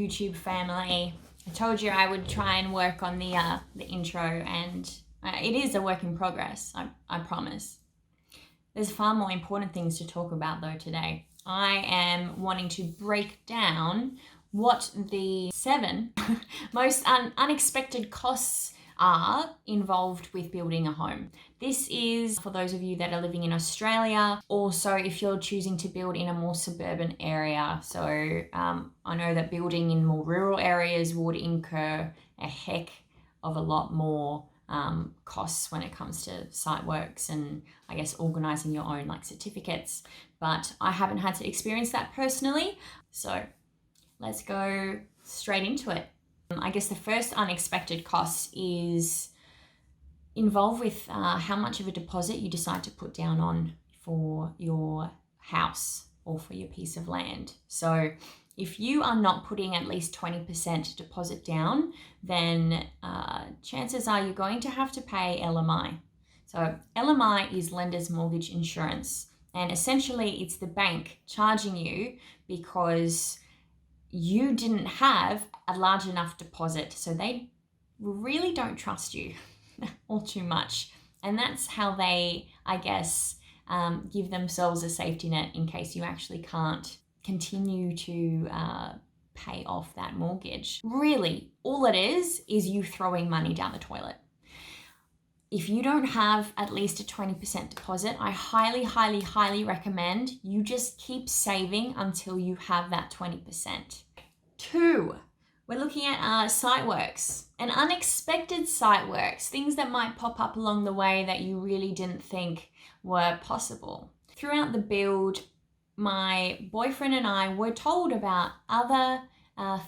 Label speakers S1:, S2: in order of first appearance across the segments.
S1: YouTube family. I told you I would try and work on the intro, and it is a work in progress, I promise. There's far more important things to talk about though today. I am wanting to break down what the 7 most unexpected costs are involved with building a home. This is for those of you that are living in Australia. Also, if you're choosing to build in a more suburban area. So I know that building in more rural areas would incur a heck of a lot more costs when it comes to site works and I guess organizing your own like certificates. But I haven't had to experience that personally. So let's go straight into it. I guess the first unexpected cost is involved with how much of a deposit you decide to put down on for your house or for your piece of land. So if you are not putting at least 20% deposit down, then chances are you're going to have to pay LMI. So LMI is lender's mortgage insurance. And essentially it's the bank charging you because you didn't have a large enough deposit. So they really don't trust you all too much. And that's how they, I guess, give themselves a safety net in case you actually can't continue to pay off that mortgage. Really, all it is you throwing money down the toilet. If you don't have at least a 20% deposit, I highly, highly, highly recommend you just keep saving until you have that 20%. 2, we're looking at site works and unexpected site works, things that might pop up along the way that you really didn't think were possible. Throughout the build, my boyfriend and I were told about other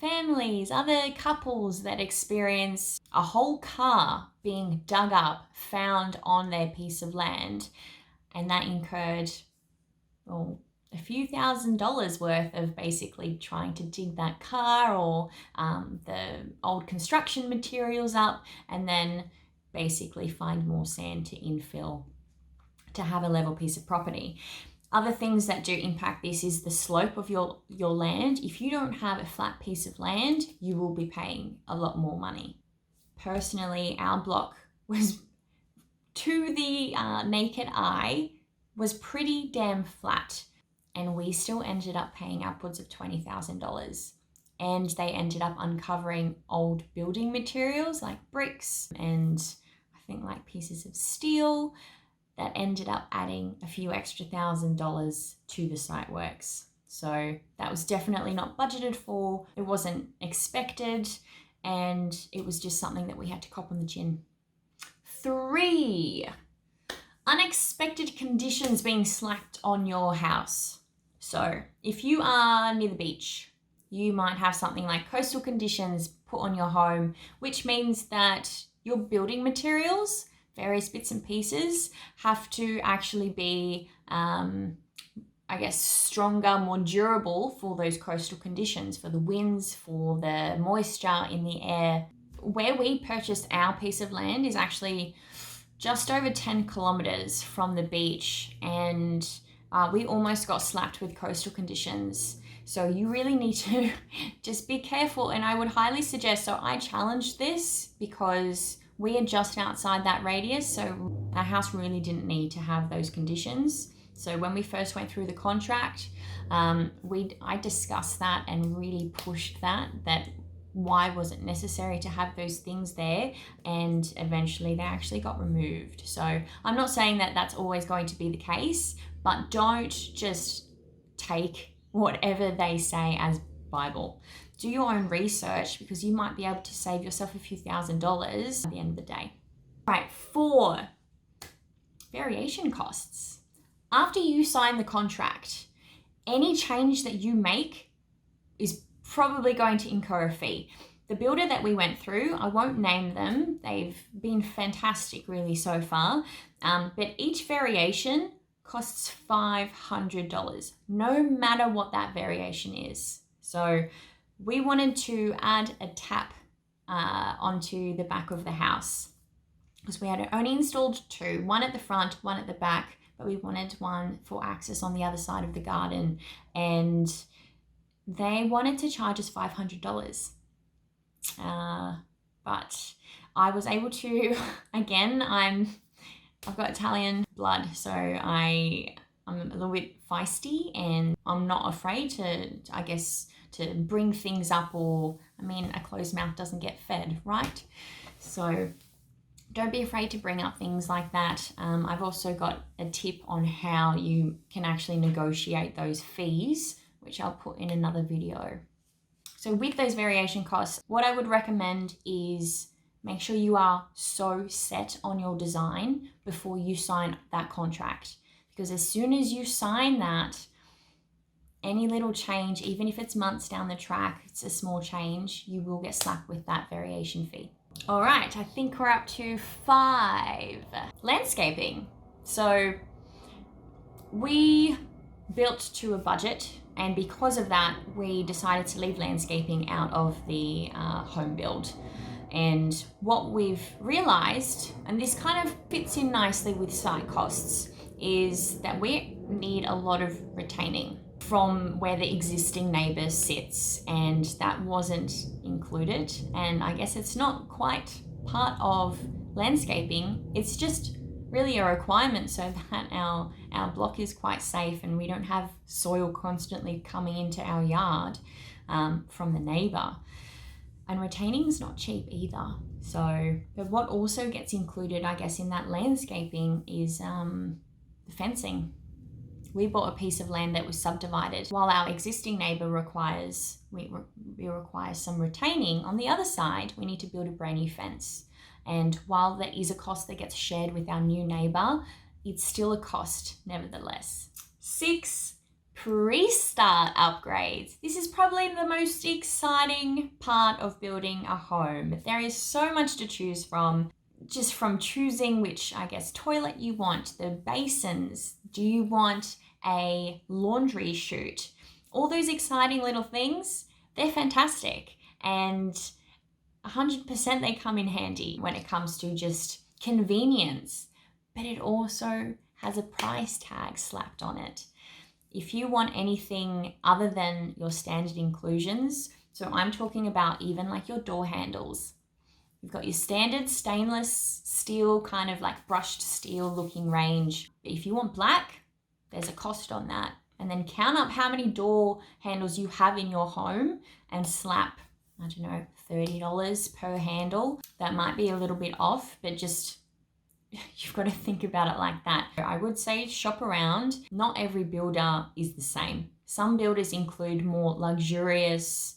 S1: families, other couples that experience a whole car being dug up, found on their piece of land, and that incurred a few $1,000s worth of basically trying to dig that car or the old construction materials up and then basically find more sand to infill to have a level piece of property. Other things that do impact this is the slope of your land. If you don't have a flat piece of land, you will be paying a lot more money. Personally, our block was, to the naked eye, was pretty damn flat. And we still ended up paying upwards of $20,000. And they ended up uncovering old building materials like bricks and I think like pieces of steel that ended up adding a few extra $1,000s to the site works. So that was definitely not budgeted for. It wasn't expected. And it was just something that we had to cop on the chin. 3, unexpected conditions being slapped on your house. So if you are near the beach, you might have something like coastal conditions put on your home, which means that your building materials, various bits and pieces, have to actually be, I guess, stronger, more durable for those coastal conditions, for the winds, for the moisture in the air. Where we purchased our piece of land is actually just over 10 kilometers from the beach, and we almost got slapped with coastal conditions. So you really need to just be careful. And I would highly suggest, so I challenged this because we are just outside that radius. So our house really didn't need to have those conditions. So when we first went through the contract, I discussed that and really pushed that why was it necessary to have those things there, and eventually they actually got removed. So I'm not saying that that's always going to be the case, but don't just take whatever they say as Bible. Do your own research because you might be able to save yourself a few $1,000s at the end of the day. Right, 4, variation costs. After you sign the contract, any change that you make is probably going to incur a fee. The builder that we went through, I won't name them, they've been fantastic really so far, but each variation costs $500, no matter what that variation is. So we wanted to add a tap onto the back of the house because we had only installed 2, one at the front, one at the back, but we wanted one for access on the other side of the garden. And they wanted to charge us $500. But I was able to, again, I've got Italian blood, so I'm a little bit feisty, and I'm not afraid to, I guess, to bring things up, or, I mean, a closed mouth doesn't get fed, right? So don't be afraid to bring up things like that. I've also got a tip on how you can actually negotiate those fees, which I'll put in another video. So with those variation costs, what I would recommend is make sure you are so set on your design before you sign that contract. Because as soon as you sign that, any little change, even if it's months down the track, it's a small change, you will get slapped with that variation fee. All right, I think we're up to 5. Landscaping. So we built to a budget, and because of that, we decided to leave landscaping out of the home build. And what we've realized, and this kind of fits in nicely with site costs, is that we need a lot of retaining from where the existing neighbour sits, and that wasn't included. And I guess it's not quite part of landscaping, it's just really a requirement so that our block is quite safe and we don't have soil constantly coming into our yard from the neighbour. And retaining is not cheap either. So, but what also gets included, I guess, in that landscaping is the fencing. We bought a piece of land that was subdivided. While our existing neighbour requires some retaining, on the other side, we need to build a brand new fence. And while there is a cost that gets shared with our new neighbour, it's still a cost nevertheless. 6, Prestart upgrades. This is probably the most exciting part of building a home. There is so much to choose from, just from choosing which, I guess, toilet you want, the basins, do you want a laundry chute? All those exciting little things, they're fantastic. And 100% they come in handy when it comes to just convenience, but it also has a price tag slapped on it. If you want anything other than your standard inclusions, so I'm talking about even like your door handles. You've got your standard stainless steel, kind of like brushed steel looking range. But if you want black, there's a cost on that. And then count up how many door handles you have in your home and slap, I don't know, $30 per handle. That might be a little bit off, but just you've got to think about it like that. I would say shop around. Not every builder is the same. Some builders include more luxurious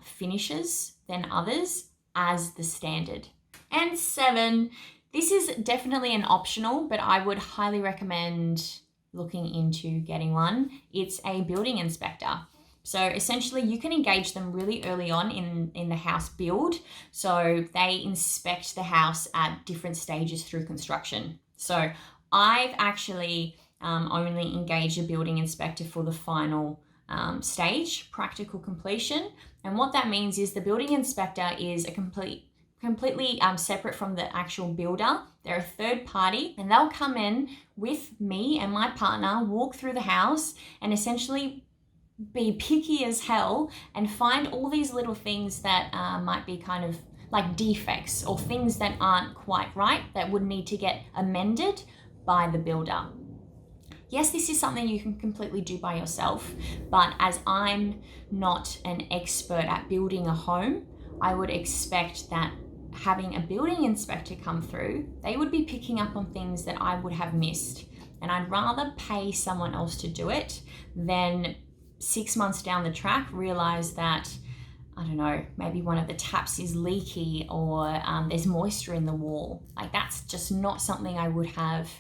S1: finishes than others as the standard. And 7, this is definitely an optional, but I would highly recommend looking into getting one. It's a building inspector. So essentially you can engage them really early on in the house build. So they inspect the house at different stages through construction. So I've actually only engaged a building inspector for the final stage, practical completion. And what that means is the building inspector is a completely separate from the actual builder. They're a third party, and they'll come in with me and my partner, walk through the house, and essentially be picky as hell and find all these little things that might be kind of like defects or things that aren't quite right that would need to get amended by the builder. Yes, this is something you can completely do by yourself, but as I'm not an expert at building a home, I would expect that having a building inspector come through, they would be picking up on things that I would have missed. And I'd rather pay someone else to do it than 6 months down the track realize that, I don't know, maybe one of the taps is leaky or there's moisture in the wall. Like, that's just not something I would have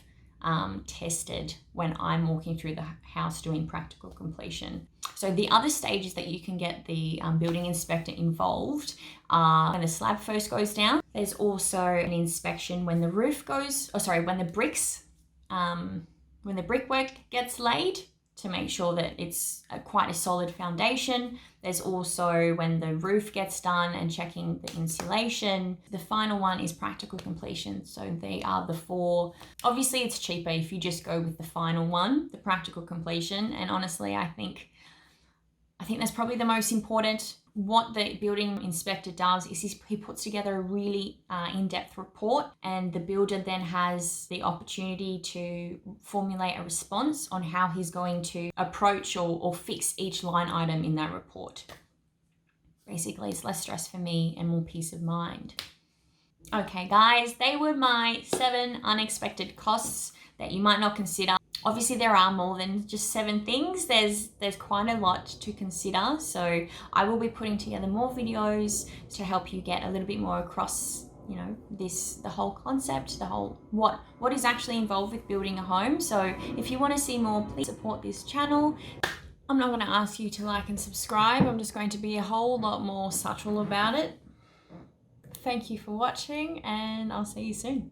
S1: tested when I'm walking through the house doing practical completion. So the other stages that you can get the building inspector involved are when the slab first goes down. There's also an inspection when the roof goes, when the bricks, when the brickwork gets laid, to make sure that it's quite a solid foundation. There's also when the roof gets done and checking the insulation. The final one is practical completion. So they are the 4. Obviously it's cheaper if you just go with the final one, the practical completion. And honestly, I think I think that's probably the most important. What the building inspector does is he puts together a really in-depth report, and the builder then has the opportunity to formulate a response on how he's going to approach or fix each line item in that report. Basically, it's less stress for me and more peace of mind. Okay, guys, they were my 7 unexpected costs that you might not consider. Obviously, there are more than just 7 things. There's quite a lot to consider. So I will be putting together more videos to help you get a little bit more across, you know, the whole concept, the whole what is actually involved with building a home. So if you want to see more, please support this channel. I'm not going to ask you to like and subscribe. I'm just going to be a whole lot more subtle about it. Thank you for watching, and I'll see you soon.